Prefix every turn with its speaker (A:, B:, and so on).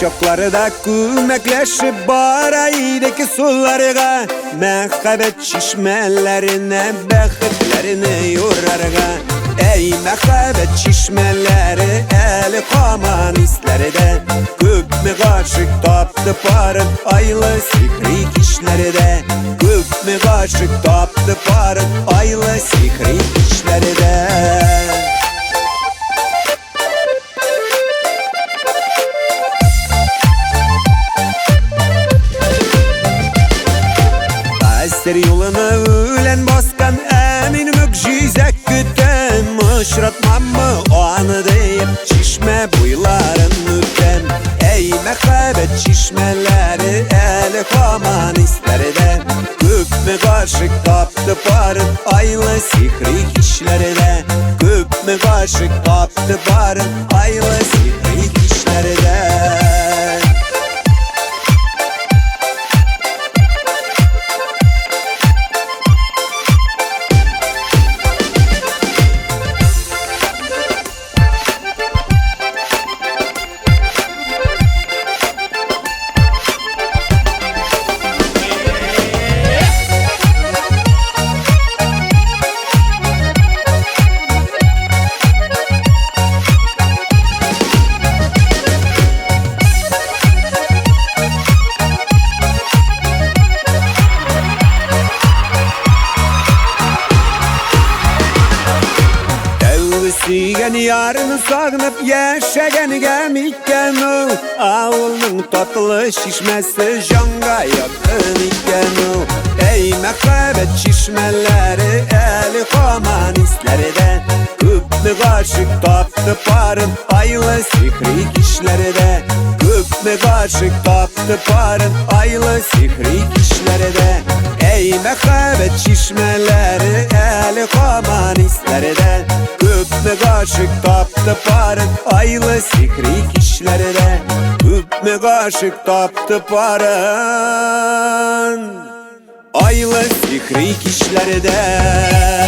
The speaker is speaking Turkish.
A: Çokları kömekleşip baraydaki sularga, mehabbet çişmelerine bekletlerini yorarga. Ey mehabbet çişmeleri, eli komünistleri de köp mü kaşık taptı parın aylı sihri kişleri de. Köp mü kaşık taptı parın aylı sihri kişleri de. Kaster yoluna ölen baskan emin mükcizek güten. Mışratmam mı o anı deyip çişme buyların mütem. Ey mehabbet çişmeleri, eli komünistleri de köp mü kaşık taptı parın aylı sihri kişleri de. Köp mü kaşık taptı parın aylı sihri kişleri de. Sevgisigen yarını sağınıp yaşagan gemikken o. Ağılının tatlı şişmesi janga yakın iken o. Ey mehabbet çişmeleri, eli komünistleri de köp mü kaşık taptı parın aylı sihri kişleri de. Köp mü kaşık taptı parın aylı sihri kişleri de. Ey mehabbet çişmeleri, eli komünistleri de köp mü kaşık taptı parın aylı sihri kişleri de. Köp mü kaşık taptı parın aylı sihri kişleri de.